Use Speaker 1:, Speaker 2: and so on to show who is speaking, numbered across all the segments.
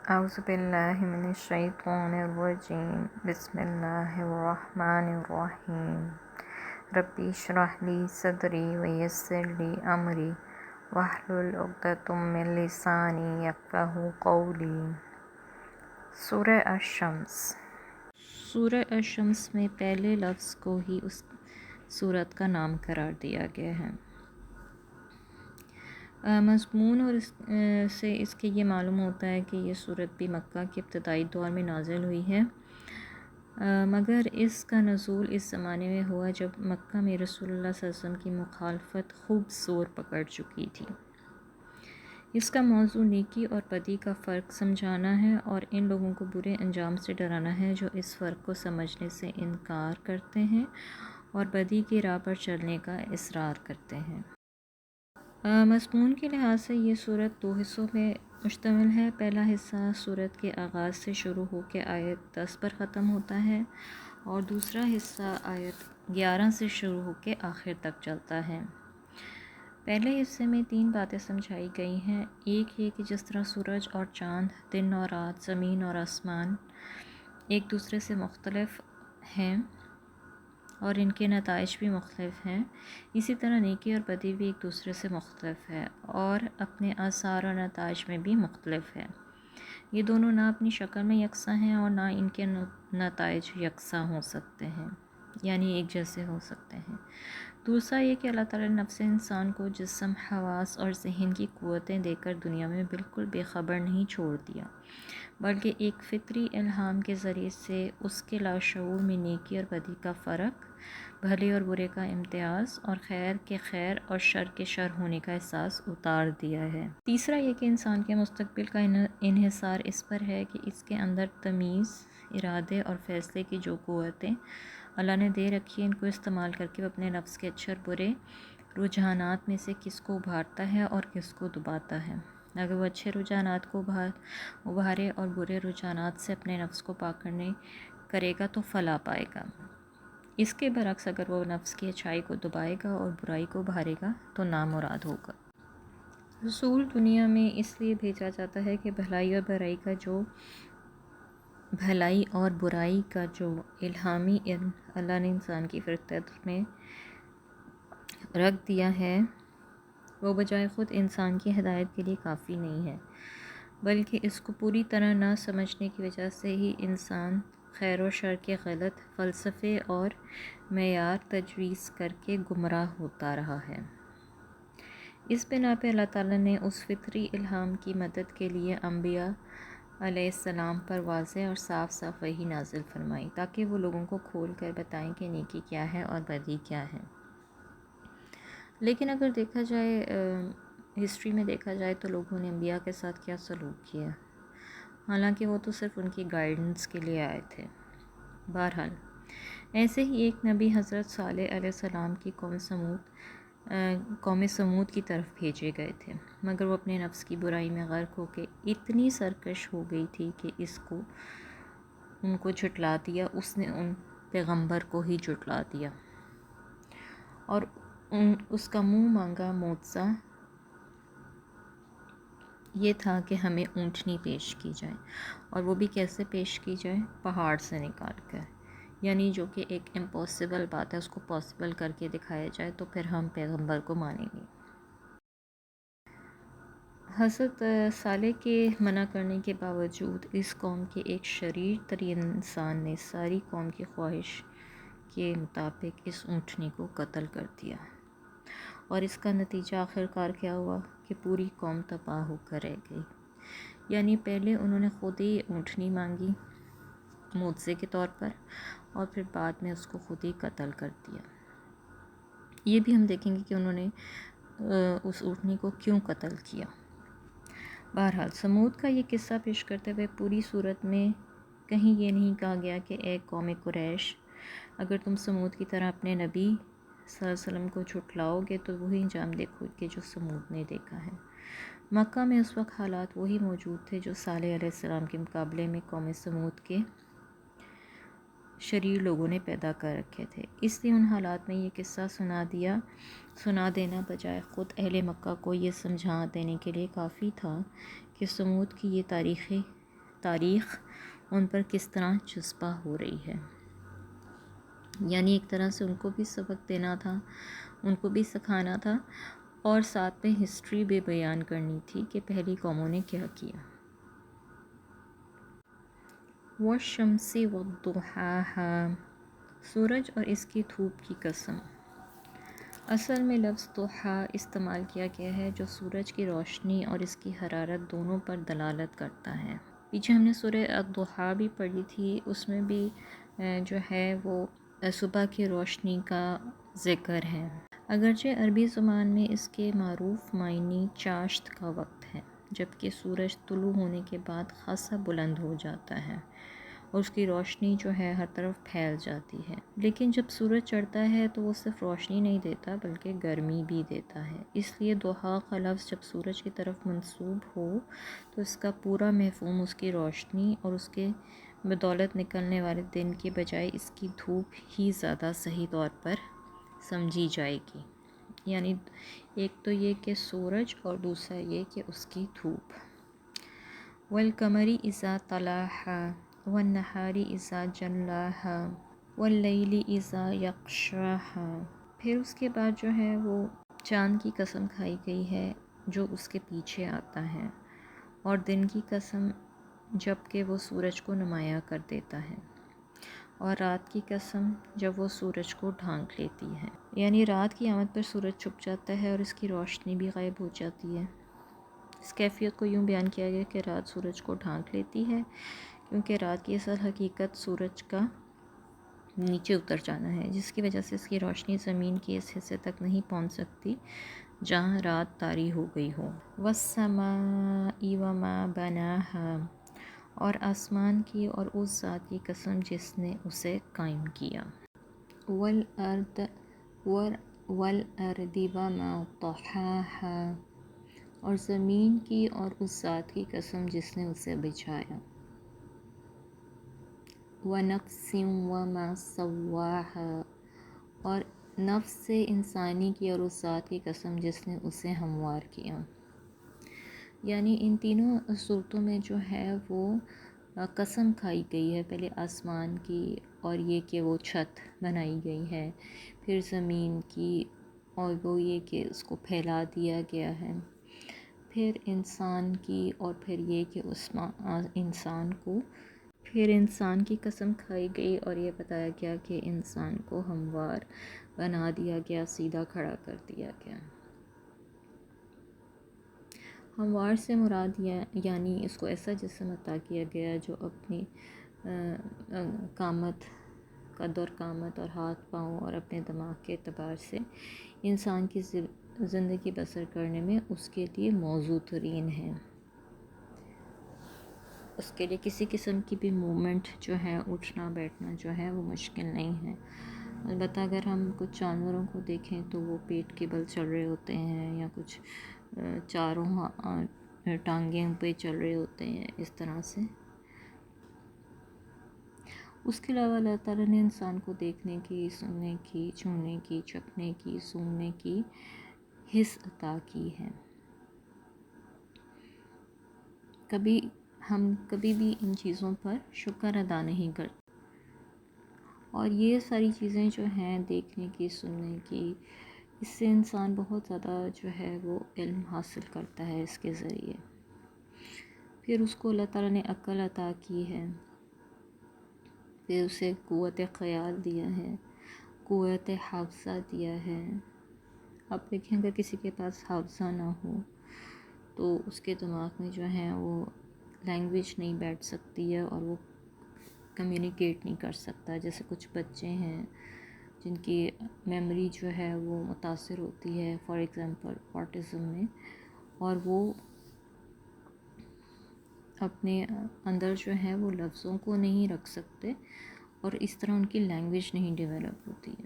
Speaker 1: اعوذ باللہ من الشیطان الرجیم بسم اللہ الرحمن الرحیم ربی اشرح لی صدری ویسر لی امری واحلل عقدۃ من لسانی یفقہوا قولی۔ سورہ الشمس۔ سورہ الشمس میں پہلے لفظ کو ہی اس سورت کا نام قرار دیا گیا ہے۔ مضمون اور سے اس کے یہ معلوم ہوتا ہے کہ یہ سورت بھی مکہ کے ابتدائی دور میں نازل ہوئی ہے، مگر اس کا نزول اس زمانے میں ہوا جب مکہ میں رسول اللہ صلی اللہ علیہ وسلم کی مخالفت خوب زور پکڑ چکی تھی۔ اس کا موضوع نیکی اور بدی کا فرق سمجھانا ہے اور ان لوگوں کو برے انجام سے ڈرانا ہے جو اس فرق کو سمجھنے سے انکار کرتے ہیں اور بدی کی راہ پر چلنے کا اصرار کرتے ہیں۔ مضمون کے لحاظ سے یہ سورت دو حصوں میں مشتمل ہے۔ پہلا حصہ سورت کے آغاز سے شروع ہو کے آیت 10 پر ختم ہوتا ہے اور دوسرا حصہ آیت 11 سے شروع ہو کے آخر تک چلتا ہے۔ پہلے حصے میں 3 باتیں سمجھائی گئی ہیں۔ ایک یہ کہ جس طرح سورج اور چاند، دن اور رات، زمین اور آسمان ایک دوسرے سے مختلف ہیں اور ان کے نتائج بھی مختلف ہیں، اسی طرح نیکی اور بدی بھی ایک دوسرے سے مختلف ہے اور اپنے آثار اور نتائج میں بھی مختلف ہے۔ یہ دونوں نہ اپنی شکل میں یکساں ہیں اور نہ ان کے نتائج یکساں ہو سکتے ہیں، یعنی ایک جیسے ہو سکتے ہیں۔ دوسرا یہ کہ اللہ تعالیٰ نے نفس انسان کو جسم، حواس اور ذہن کی قوتیں دے کر دنیا میں بالکل بے خبر نہیں چھوڑ دیا، بلکہ ایک فطری الہام کے ذریعے سے اس کے لاشعور میں نیکی اور بدی کا فرق، بھلے اور برے کا امتیاز اور خیر کے خیر اور شر کے شر ہونے کا احساس اتار دیا ہے۔ تیسرا یہ کہ انسان کے مستقبل کا انحصار اس پر ہے کہ اس کے اندر تمیز، ارادے اور فیصلے کی جو قوتیں اللہ نے دے رکھی ہیں، ان کو استعمال کر کے وہ اپنے نفس کے اچھے اور برے رجحانات میں سے کس کو ابھارتا ہے اور کس کو دباتا ہے۔ اگر وہ اچھے رجحانات کو ابھارے اور برے رجحانات سے اپنے نفس کو پاک کرے گا تو فلاح پائے گا۔ اس کے برعکس اگر وہ نفس کی اچھائی کو دبائے گا اور برائی کو ابھارے گا تو نامراد ہوگا۔ رسول دنیا میں اس لیے بھیجا جاتا ہے کہ بھلائی اور برائی کا جو الہامی علم اللہ نے انسان کی فطرت میں رکھ دیا ہے وہ بجائے خود انسان کی ہدایت کے لیے کافی نہیں ہے، بلکہ اس کو پوری طرح نہ سمجھنے کی وجہ سے ہی انسان خیر و شر کے غلط فلسفے اور معیار تجویز کر کے گمراہ ہوتا رہا ہے۔ اس بنا پہ اللہ تعالیٰ نے اس فطری الہام کی مدد کے لیے انبیاء علیہ السلام پر واضح اور صاف صاف وحی نازل فرمائی تاکہ وہ لوگوں کو کھول کر بتائیں کہ نیکی کیا ہے اور بدی کیا ہے۔ لیکن اگر دیکھا جائے ہسٹری میں دیکھا جائے تو لوگوں نے انبیاء کے ساتھ کیا سلوک کیا، حالانکہ وہ تو صرف ان کی گائیڈنس کے لیے آئے تھے۔ بہرحال ایسے ہی ایک نبی حضرت صالح علیہ السلام کی قوم سمود کی طرف بھیجے گئے تھے، مگر وہ اپنے نفس کی برائی میں غرق ہو کے اتنی سرکش ہو گئی تھی کہ ان کو جھٹلا دیا، اس نے ان پیغمبر کو ہی جھٹلا دیا اور اس کا منہ مانگا معجزہ یہ تھا کہ ہمیں اونٹنی پیش کی جائے، اور وہ بھی کیسے پیش کی جائے؟ پہاڑ سے نکال کر، یعنی جو کہ ایک امپاسبل بات ہے اس کو پاسبل کر کے دکھایا جائے تو پھر ہم پیغمبر کو مانیں گے۔ حضرت صالح کے منع کرنے کے باوجود اس قوم کے ایک شریر ترین انسان نے ساری قوم کی خواہش کے مطابق اس اونٹنی کو قتل کر دیا، اور اس کا نتیجہ آخرکار کیا ہوا کہ پوری قوم تباہ ہو کر رہ گئی۔ یعنی پہلے انہوں نے خود ہی اونٹنی مانگی معجزے کے طور پر اور پھر بعد میں اس کو خود ہی قتل کر دیا۔ یہ بھی ہم دیکھیں گے کہ انہوں نے اس اونٹنی کو کیوں قتل کیا۔ بہرحال سمود کا یہ قصہ پیش کرتے ہوئے پوری صورت میں کہیں یہ نہیں کہا گیا کہ اے قوم قریش، اگر تم سمود کی طرح اپنے نبی صلی اللہ علیہ وسلم کو جھٹلاؤ گے تو وہی انجام دیکھو گے جو سمود نے دیکھا ہے۔ مکہ میں اس وقت حالات وہی موجود تھے جو صالح علیہ السلام کے مقابلے میں قوم سمود کے شریر لوگوں نے پیدا کر رکھے تھے۔ اس لیے ان حالات میں یہ قصہ سنا دینا بجائے خود اہل مکہ کو یہ سمجھا دینے کے لیے کافی تھا کہ سمود کی یہ تاریخی تاریخ ان پر کس طرح چسپاں ہو رہی ہے. یعنی ایک طرح سے ان کو بھی سبق دینا تھا، ان کو بھی سکھانا تھا، اور ساتھ میں ہسٹری بھی بیان کرنی تھی کہ پہلی قوموں نے کیا کیا. وَالشَّمْسِ وَضُحَاهَا، سورج اور اس کی دھوپ کی قسم. اصل میں لفظ ضحیٰ استعمال کیا گیا ہے جو سورج کی روشنی اور اس کی حرارت دونوں پر دلالت کرتا ہے. پیچھے ہم نے سورہ الضحیٰ بھی پڑھی تھی، اس میں بھی جو ہے وہ صبح کی روشنی کا ذکر ہے. اگرچہ عربی زبان میں اس کے معروف معنی چاشت کا وقت ہے، جبکہ سورج طلوع ہونے کے بعد خاصا بلند ہو جاتا ہے اور اس کی روشنی جو ہے ہر طرف پھیل جاتی ہے. لیکن جب سورج چڑھتا ہے تو وہ صرف روشنی نہیں دیتا بلکہ گرمی بھی دیتا ہے. اس لیے ضحیٰ کا لفظ جب سورج کی طرف منسوب ہو تو اس کا پورا مفہوم اس کی روشنی اور اس کے بدولت نکلنے والے دن کے بجائے اس کی دھوپ ہی زیادہ صحیح طور پر سمجھی جائے گی. یعنی ایک تو یہ کہ سورج اور دوسرا یہ کہ اس کی دھوپ. وَالْقَمَرِ إِذَا طَلَعَهَا وَالنَّهَارِ إِذَا جَلَّاهَا وَاللَّيْلِ إِذَا يَغْشَاهَا. پھر اس کے بعد جو ہے وہ چاند کی قسم کھائی گئی ہے جو اس کے پیچھے آتا ہے، اور دن کی قسم جب کہ وہ سورج کو نمایاں کر دیتا ہے، اور رات کی قسم جب وہ سورج کو ڈھانک لیتی ہے. یعنی رات کی آمد پر سورج چھپ جاتا ہے اور اس کی روشنی بھی غائب ہو جاتی ہے. اس کیفیت کو یوں بیان کیا گیا کہ رات سورج کو ڈھانک لیتی ہے، کیونکہ رات کی اصل حقیقت سورج کا نیچے اتر جانا ہے، جس کی وجہ سے اس کی روشنی زمین کے اس حصے تک نہیں پہنچ سکتی جہاں رات طاری ہو گئی ہو. وَالسَّمَاءِ وَمَا بَنَاهَا، اور آسمان کی اور اس ذات کی قسم جس نے اسے قائم کیا. وَالْأَرْضِ وَمَا طَحَاهَا، اور زمین کی اور اس ذات کی قسم جس نے اسے بچھایا. وَنَفْسٍ وَمَا سَوَّاهَا، اور نفس سے انسانی کی اور اس ذات کی قسم جس نے اسے ہموار کیا. یعنی ان تینوں صورتوں میں جو ہے وہ قسم کھائی گئی ہے. پہلے آسمان کی اور یہ کہ وہ چھت بنائی گئی ہے، پھر زمین کی اور وہ یہ کہ اس کو پھیلا دیا گیا ہے، پھر انسان کی اور پھر یہ کہ انسان کی قسم کھائی گئی اور یہ بتایا گیا کہ انسان کو ہموار بنا دیا گیا، سیدھا کھڑا کر دیا گیا. ہموار سے مراد یعنی اس کو ایسا جسم عطا کیا گیا جو اپنی قد اور قامت اور ہاتھ پاؤں اور اپنے دماغ کے اعتبار سے انسان کی زندگی بسر کرنے میں اس کے لیے موزوں ترین ہے. اس کے لیے کسی قسم کی بھی موومنٹ جو ہے، اٹھنا بیٹھنا جو ہے وہ مشکل نہیں ہے. البتہ اگر ہم کچھ جانوروں کو دیکھیں تو وہ پیٹ کے بل چل رہے ہوتے ہیں یا کچھ چاروں ٹانگیں پہ چل رہے ہوتے ہیں اس طرح سے. اس کے علاوہ اللہ تعالیٰ نے انسان کو دیکھنے کی، سننے کی، چھونے کی، چکھنے کی، سونگنے کی حس عطا کی ہے. ہم کبھی بھی ان چیزوں پر شکر ادا نہیں کرتے، اور یہ ساری چیزیں جو ہیں دیکھنے کی، سننے کی، اس سے انسان بہت زیادہ جو ہے وہ علم حاصل کرتا ہے اس کے ذریعے. پھر اس کو اللہ تعالیٰ نے عقل عطا کی ہے، پھر اسے قوت خیال دیا ہے، قوت حافظہ دیا ہے. آپ دیکھیں اگر کسی کے پاس حافظہ نہ ہو تو اس کے دماغ میں جو ہے وہ لینگویج نہیں بیٹھ سکتی ہے اور وہ کمیونیکیٹ نہیں کر سکتا. جیسے کچھ بچے ہیں جن کی میموری جو ہے وہ متاثر ہوتی ہے فار ایگزامپل آٹزم میں، اور وہ اپنے اندر جو ہے وہ لفظوں کو نہیں رکھ سکتے اور اس طرح ان کی لینگویج نہیں ڈیولپ ہوتی ہے.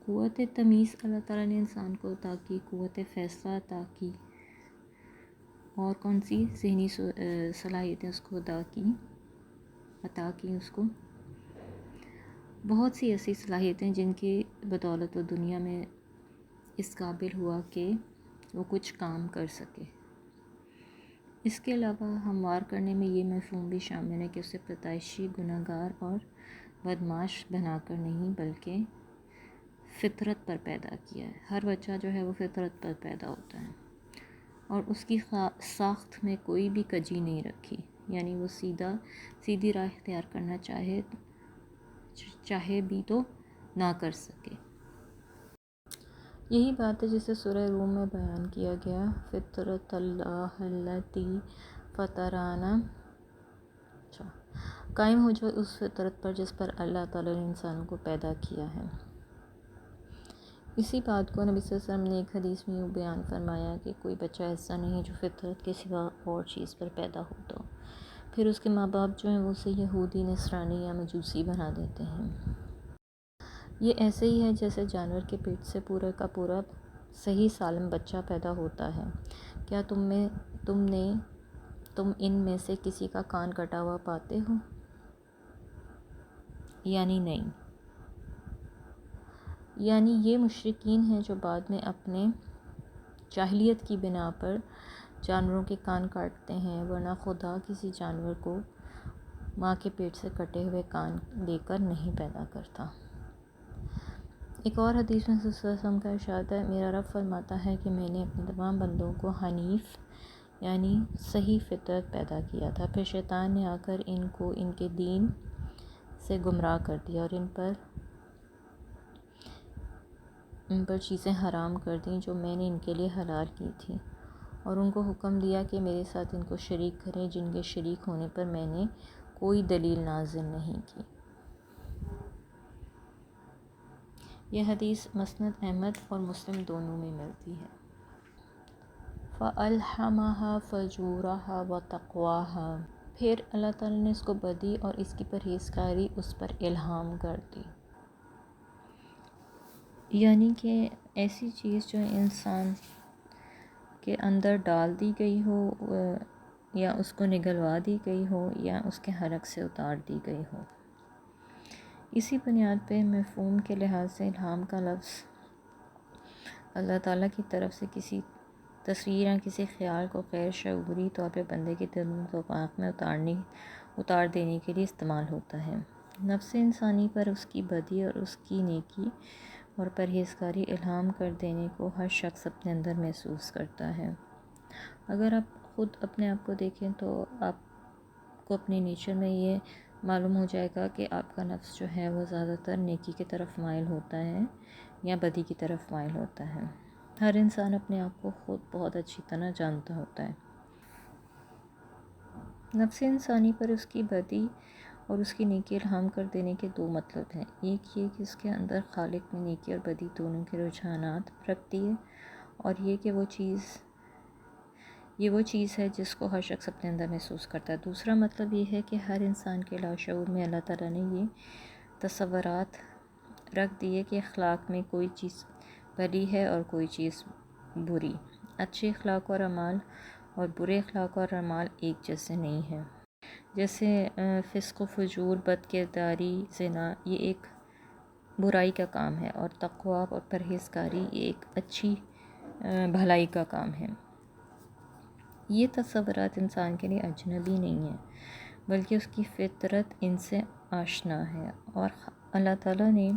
Speaker 1: قوت تمیز اللہ تعالیٰ نے انسان کو عطا کی، قوت فیصلہ عطا کی، اور کون سی ذہنی صلاحیتیں اس کو عطا کی اس کو بہت سی ایسی صلاحیتیں جن کی بدولت و دنیا میں اس قابل ہوا کہ وہ کچھ کام کر سکے. اس کے علاوہ ہموار کرنے میں یہ مفہوم بھی شامل ہے کہ اسے پیدائشی گناہگار اور بدمعاش بنا کر نہیں بلکہ فطرت پر پیدا کیا ہے۔ ہر بچہ جو ہے وہ فطرت پر پیدا ہوتا ہے اور اس کی ساخت میں کوئی بھی کجی نہیں رکھی، یعنی وہ سیدھی راہ اختیار کرنا چاہے بھی تو نہ کر سکے۔ یہی بات ہے جسے سورہ روم میں بیان کیا گیا، فطرت اللہ التی فطرنا، قائم ہو جو اس فطرت پر جس پر اللہ تعالیٰ نے انسان کو پیدا کیا ہے۔ اسی بات کو نبی صلی اللہ علیہ وسلم نے ایک حدیث میں یوں بیان فرمایا کہ کوئی بچہ ایسا نہیں جو فطرت کے سوا اور چیز پر پیدا ہوتا ہو، پھر اس کے ماں باپ جو ہیں وہ اسے یہودی، نصرانی یا مجوسی بنا دیتے ہیں۔ یہ ایسے ہی ہے جیسے جانور کے پیٹ سے پورا کا پورا صحیح سالم بچہ پیدا ہوتا ہے۔ کیا تم ان میں سے کسی کا کان کٹا ہوا پاتے ہو؟ یعنی نہیں۔ یعنی یہ مشرکین ہیں جو بعد میں اپنے جاہلیت کی بنا پر جانوروں کے کان کاٹتے ہیں، ورنہ خدا کسی جانور کو ماں کے پیٹ سے کٹے ہوئے کان لے کر نہیں پیدا کرتا۔ ایک اور حدیث میں صلی اللہ علیہ وسلم کا ارشاد ہے، میرا رب فرماتا ہے کہ میں نے اپنے تمام بندوں کو حنیف یعنی صحیح فطرت پیدا کیا تھا، پھر شیطان نے آ کر ان کو ان کے دین سے گمراہ کر دیا اور ان پر چیزیں حرام کر دیں جو میں نے ان کے لیے حلال کی تھی، اور ان کو حکم دیا کہ میرے ساتھ ان کو شریک کریں جن کے شریک ہونے پر میں نے کوئی دلیل نازل نہیں کی۔ یہ حدیث مسند احمد اور مسلم دونوں میں ملتی ہے۔ فَأَلْهَمَهَا فُجُورَهَا وَتَقْوَاهَا، پھر اللہ تعالیٰ نے اس کو بدی اور اس کی پرہیزگاری اس پر الہام کر دی۔ یعنی کہ ایسی چیز جو انسان کے اندر ڈال دی گئی ہو یا اس کو نگلوا دی گئی ہو یا اس کے حلق سے اتار دی گئی ہو۔ اسی بنیاد پہ مفہوم کے لحاظ سے الہام کا لفظ اللہ تعالیٰ کی طرف سے کسی تصویر یا کسی خیال کو غیر شعوری طور پہ بندے کے دل و دماغ میں اتار دینے کے لیے استعمال ہوتا ہے۔ نفس انسانی پر اس کی بدی اور اس کی نیکی اور پرہیزگاری الہام کر دینے کو ہر شخص اپنے اندر محسوس کرتا ہے۔ اگر آپ خود اپنے آپ کو دیکھیں تو آپ کو اپنے نیچر میں یہ معلوم ہو جائے گا کہ آپ کا نفس جو ہے وہ زیادہ تر نیکی کی طرف مائل ہوتا ہے یا بدی کی طرف مائل ہوتا ہے۔ ہر انسان اپنے آپ کو خود بہت اچھی طرح جانتا ہوتا ہے۔ نفس انسانی پر اس کی بدی اور اس کی نیکی الہام کر دینے کے دو مطلب ہیں۔ ایک یہ کہ اس کے اندر خالق میں نیکی اور بدی دونوں کے رجحانات رکھتی ہے، اور یہ کہ وہ چیز ہے جس کو ہر شخص اپنے اندر محسوس کرتا ہے۔ دوسرا مطلب یہ ہے کہ ہر انسان کے لاشعور میں اللہ تعالیٰ نے یہ تصورات رکھ دیے کہ اخلاق میں کوئی چیز بھلی ہے اور کوئی چیز بری، اچھے اخلاق اور اعمال اور برے اخلاق اور اعمال ایک جیسے نہیں ہیں۔ جیسے فسق و فجور، بد کرداری، زنا یہ ایک برائی کا کام ہے، اور تقویٰ اور پرہیزگاری یہ ایک اچھی بھلائی کا کام ہے۔ یہ تصورات انسان کے لیے اجنبی نہیں ہیں، بلکہ اس کی فطرت ان سے آشنا ہے، اور اللہ تعالیٰ نے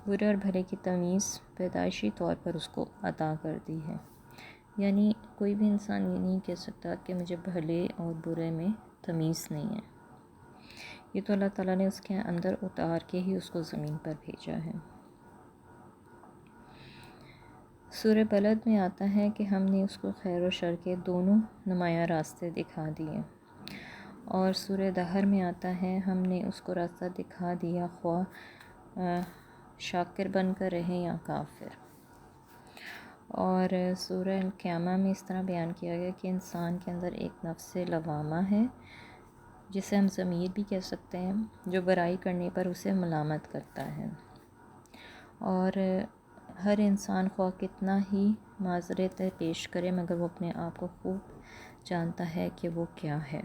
Speaker 1: برے اور بھلے کی تمیز پیدائشی طور پر اس کو عطا کر دی ہے۔ یعنی کوئی بھی انسان یہ نہیں کہہ سکتا کہ مجھے بھلے اور برے میں تمیز نہیں ہے۔ یہ تو اللہ تعالیٰ نے اس کے اندر اتار کے ہی اس کو زمین پر بھیجا ہے۔ سورہ بلد میں آتا ہے کہ ہم نے اس کو خیر و شر کے دونوں نمایاں راستے دکھا دیے، اور سورہ دہر میں آتا ہے ہم نے اس کو راستہ دکھا دیا خواہ شاکر بن کر رہے یا کافر۔ اور سورہ القیامہ میں اس طرح بیان کیا گیا کہ انسان کے اندر ایک نفس لوامہ ہے، جسے ہم ضمیر بھی کہہ سکتے ہیں، جو برائی کرنے پر اسے ملامت کرتا ہے، اور ہر انسان خواہ کتنا ہی معذرت پیش کرے مگر وہ اپنے آپ کو خوب جانتا ہے کہ وہ کیا ہے۔